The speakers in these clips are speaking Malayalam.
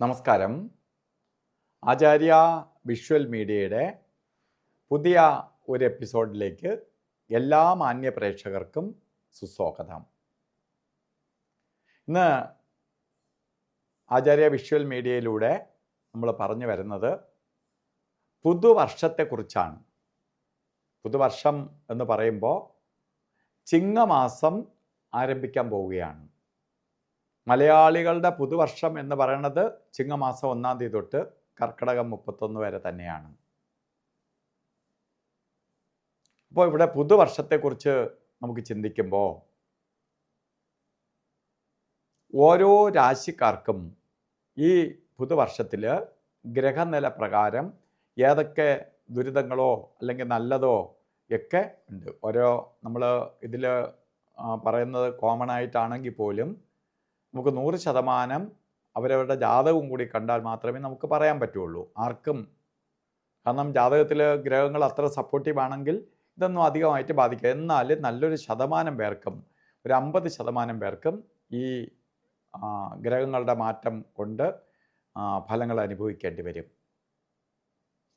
നമസ്കാരം. ആചാര്യ വിഷ്വൽ മീഡിയയുടെ പുതിയ ഒരു എപ്പിസോഡിലേക്ക് എല്ലാ മാന്യ പ്രേക്ഷകർക്കും സുസ്വാഗതം. ഇന്ന് ആചാര്യ വിഷ്വൽ മീഡിയയിലൂടെ നമ്മൾ പറഞ്ഞു വരുന്നത് പുതുവർഷത്തെക്കുറിച്ചാണ്. പുതുവർഷം എന്ന് പറയുമ്പോൾ ചിങ്ങമാസം ആരംഭിക്കാൻ പോവുകയാണ്. മലയാളികളുടെ പുതുവർഷം എന്ന് പറയുന്നത് ചിങ്ങമാസം 1-ാം തീയതി തൊട്ട് കർക്കിടകം 31 വരെ തന്നെയാണ്. അപ്പോൾ ഇവിടെ പുതുവർഷത്തെക്കുറിച്ച് നമുക്ക് ചിന്തിക്കുമ്പോൾ ഓരോ രാശിക്കാർക്കും ഈ പുതുവർഷത്തിൽ ഗ്രഹനില പ്രകാരം ഏതൊക്കെ ദുരിതങ്ങളോ അല്ലെങ്കിൽ നല്ലതോ ഒക്കെ ഉണ്ട്. നമ്മൾ ഇതിൽ പറയുന്നത് കോമൺ ആയിട്ടാണെങ്കിൽ പോലും നമുക്ക് 100% അവരവരുടെ ജാതകവും കൂടി കണ്ടാൽ മാത്രമേ നമുക്ക് പറയാൻ പറ്റുള്ളൂ. ആർക്കും, കാരണം ജാതകത്തിൽ ഗ്രഹങ്ങൾ അത്ര സപ്പോർട്ടീവ് ആണെങ്കിൽ ഇതൊന്നും അധികമായിട്ട് ബാധിക്കുക. എന്നാൽ നല്ലൊരു ശതമാനം പേർക്കും, ഒരു 50% പേർക്കും ഈ ഗ്രഹങ്ങളുടെ മാറ്റം കൊണ്ട് ഫലങ്ങൾ അനുഭവിക്കേണ്ടി വരും.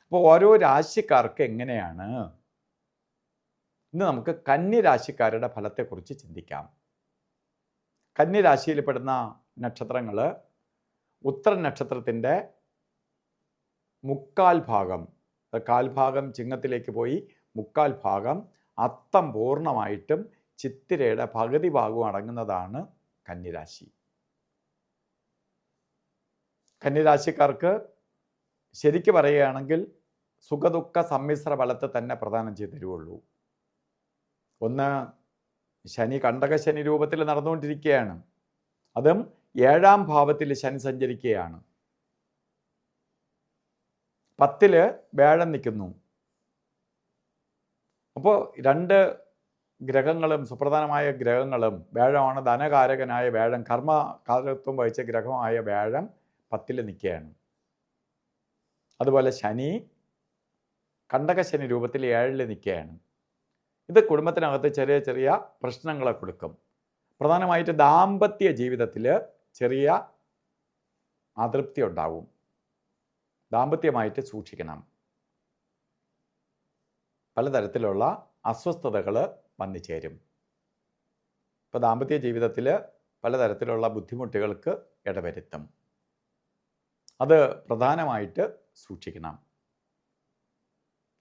അപ്പോൾ ഓരോ രാശിക്കാർക്ക് എങ്ങനെയാണ്, ഇന്ന് നമുക്ക് കന്നി രാശിക്കാരുടെ ഫലത്തെക്കുറിച്ച് ചിന്തിക്കാം. കന്നി രാശിയിൽപ്പെടുന്ന നക്ഷത്രങ്ങൾ ഉത്തര നക്ഷത്രത്തിൻ്റെ കാൽഭാഗം ചിങ്ങത്തിലേക്ക് പോയി, മുക്കാൽ ഭാഗം അത്തം പൂർണ്ണമായിട്ടും ചിത്തിരയുടെ പകുതി ഭാഗവും അടങ്ങുന്നതാണ് കന്നിരാശി. കന്നിരാശിക്കാർക്ക് ശരിക്ക് പറയുകയാണെങ്കിൽ സുഖദുഃഖ സമ്മിശ്ര ഫലത്തെ തന്നെ പ്രദാനം ചെയ്തു തരുള്ളൂ. ഒന്ന്, ശനി കണ്ടകശനി രൂപത്തിൽ നടന്നുകൊണ്ടിരിക്കുകയാണ്. അതും 7-ാം ഭാവത്തിൽ ശനി സഞ്ചരിക്കുകയാണ്. 10-ൽ വ്യാഴം നിൽക്കുന്നു. അപ്പോൾ രണ്ട് ഗ്രഹങ്ങളും, സുപ്രധാനമായ ഗ്രഹങ്ങളും, വ്യാഴമാണ് ധനകാരകനായ വ്യാഴം, കർമ്മകാരകത്വം വഹിച്ച ഗ്രഹമായ വ്യാഴം 10-ൽ നിൽക്കുകയാണ്. അതുപോലെ ശനി കണ്ടകശനി രൂപത്തിൽ 7-ൽ നിൽക്കുകയാണ്. ഇത് കുടുംബത്തിനകത്ത് ചെറിയ ചെറിയ പ്രശ്നങ്ങളെ കൊടുക്കും. പ്രധാനമായിട്ട് ദാമ്പത്യ ജീവിതത്തിൽ ചെറിയ അതൃപ്തി ഉണ്ടാവും. ദാമ്പത്യമായിട്ട് സൂക്ഷിക്കണം. പലതരത്തിലുള്ള അസ്വസ്ഥതകൾ വന്നു ചേരും. ഇപ്പോൾ ദാമ്പത്യ ജീവിതത്തിൽ പലതരത്തിലുള്ള ബുദ്ധിമുട്ടുകൾക്ക് ഇടവരുത്തും. അത് പ്രധാനമായിട്ട് സൂക്ഷിക്കണം.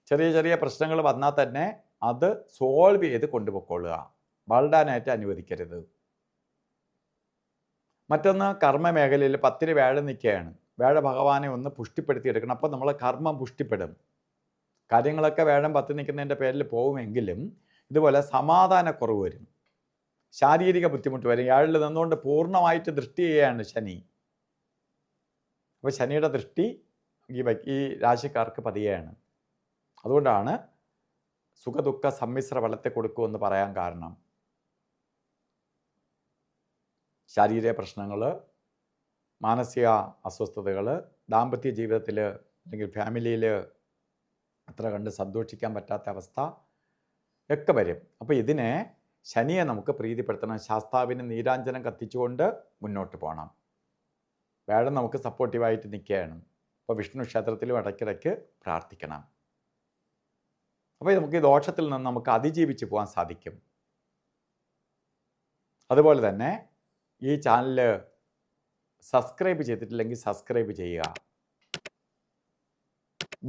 ചെറിയ ചെറിയ പ്രശ്നങ്ങൾ വന്നാൽ തന്നെ അത് സോൾവ് ചെയ്ത് കൊണ്ടുപോയിക്കൊള്ളുക. വളരാനായിട്ട് അനുവദിക്കരുത്. മറ്റൊന്ന്, കർമ്മ മേഖലയിൽ 10-ൽ വ്യാഴം നിൽക്കുകയാണ്. വ്യാഴ ഭഗവാനെ ഒന്ന് പുഷ്ടിപ്പെടുത്തിയെടുക്കണം. അപ്പോൾ നമ്മൾ കർമ്മം പുഷ്ടിപ്പെടും. കാര്യങ്ങളൊക്കെ വ്യാഴം 10 നിൽക്കുന്നതിൻ്റെ പേരിൽ പോകുമെങ്കിലും ഇതുപോലെ സമാധാനക്കുറവ് വരും, ശാരീരിക ബുദ്ധിമുട്ട് വരും. 7-ൽ നിന്നുകൊണ്ട് പൂർണ്ണമായിട്ട് ദൃഷ്ടി ചെയ്യുകയാണ് ശനി. അപ്പോൾ ശനിയുടെ ദൃഷ്ടി ഈ രാശിക്കാർക്ക് പതിയാണ്. അതുകൊണ്ടാണ് സുഖദുഃഖ സമ്മിശ്ര ഫലത്തെ കൊടുക്കുമെന്ന് പറയാൻ കാരണം. ശാരീരിക പ്രശ്നങ്ങൾ, മാനസിക അസ്വസ്ഥതകൾ, ദാമ്പത്യ ജീവിതത്തിൽ അല്ലെങ്കിൽ ഫാമിലിയിൽ അത്ര കണ്ട് സന്തോഷിക്കാൻ പറ്റാത്ത അവസ്ഥ ഒക്കെ വരും. അപ്പോൾ ഇതിനെ, ശനിയെ നമുക്ക് പ്രീതിപ്പെടുത്തണം. ശാസ്താവിന് നീരാഞ്ജനം കത്തിച്ചുകൊണ്ട് മുന്നോട്ട് പോകണം. വ്യാഴം നമുക്ക് സപ്പോർട്ടീവായിട്ട് നിൽക്കുകയാണ്. അപ്പോൾ വിഷ്ണു ക്ഷേത്രത്തിലും ഇടയ്ക്കിടയ്ക്ക് പ്രാർത്ഥിക്കണം. അപ്പോൾ നമുക്ക് ഈ ദോഷത്തിൽ നിന്ന് നമുക്ക് അതിജീവിച്ച് പോകാൻ സാധിക്കും. അതുപോലെ തന്നെ ഈ ചാനൽ സബ്സ്ക്രൈബ് ചെയ്തിട്ടില്ലെങ്കിൽ സബ്സ്ക്രൈബ് ചെയ്യുക,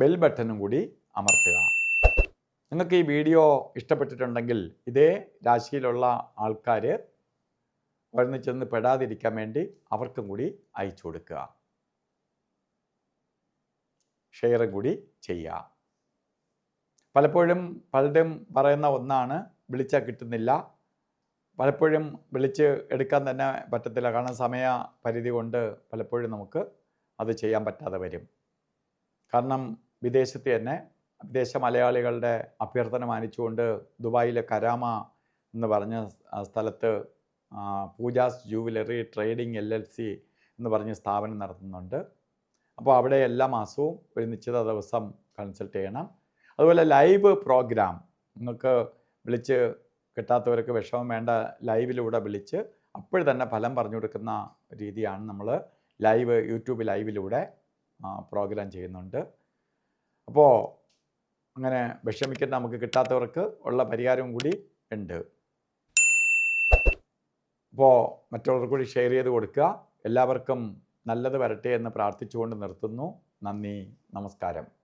ബെൽ ബട്ടണും കൂടി അമർത്തുക. നിങ്ങൾക്ക് ഈ വീഡിയോ ഇഷ്ടപ്പെട്ടിട്ടുണ്ടെങ്കിൽ ഇതേ രാശിയിലുള്ള ആൾക്കാർ വരുന്ന ചെന്ന് പെടാതിരിക്കാൻ വേണ്ടി അവർക്കും കൂടി അയച്ചു കൊടുക്കുക, ഷെയറും കൂടി ചെയ്യുക. പലപ്പോഴും പലരും പറയുന്ന ഒന്നാണ്, വിളിച്ചാൽ കിട്ടുന്നില്ല. പലപ്പോഴും വിളിച്ച് എടുക്കാൻ തന്നെ പറ്റത്തില്ല. കാരണം സമയപരിധി കൊണ്ട് പലപ്പോഴും നമുക്ക് അത് ചെയ്യാൻ പറ്റാതെ വരും. കാരണം വിദേശത്ത് തന്നെ, വിദേശ മലയാളികളുടെ അഭ്യർത്ഥന മാനിച്ചുകൊണ്ട് ദുബായിലെ കരാമ എന്ന് പറഞ്ഞ സ്ഥലത്ത് പൂജാസ് ജൂവലറി ട്രേഡിംഗ് LLC എന്ന് പറഞ്ഞ സ്ഥാപനം നടത്തുന്നുണ്ട്. അപ്പോൾ അവിടെ എല്ലാ മാസവും ഒരു നിശ്ചിത ദിവസം കൺസൾട്ട് ചെയ്യണം. അതുപോലെ ലൈവ് പ്രോഗ്രാം, നിങ്ങൾക്ക് വിളിച്ച് കിട്ടാത്തവർക്ക് വിഷമം വേണ്ട, ലൈവിലൂടെ വിളിച്ച് അപ്പോൾ തന്നെ ഫലം പറഞ്ഞു കൊടുക്കുന്ന രീതിയാണ് നമ്മൾ യൂട്യൂബ് ലൈവിലൂടെ പ്രോഗ്രാം ചെയ്യുന്നുണ്ട്. അപ്പോൾ അങ്ങനെ വിഷമിക്കേണ്ട, നമുക്ക് കിട്ടാത്തവർക്ക് ഉള്ള പരിഹാരവും കൂടി ഉണ്ട്. അപ്പോൾ മറ്റുള്ളവർക്ക് കൂടി ഷെയർ ചെയ്ത് കൊടുക്കുക. എല്ലാവർക്കും നല്ലത് വരട്ടെ എന്ന് പ്രാർത്ഥിച്ചുകൊണ്ട് നിർത്തുന്നു. നന്ദി, നമസ്കാരം.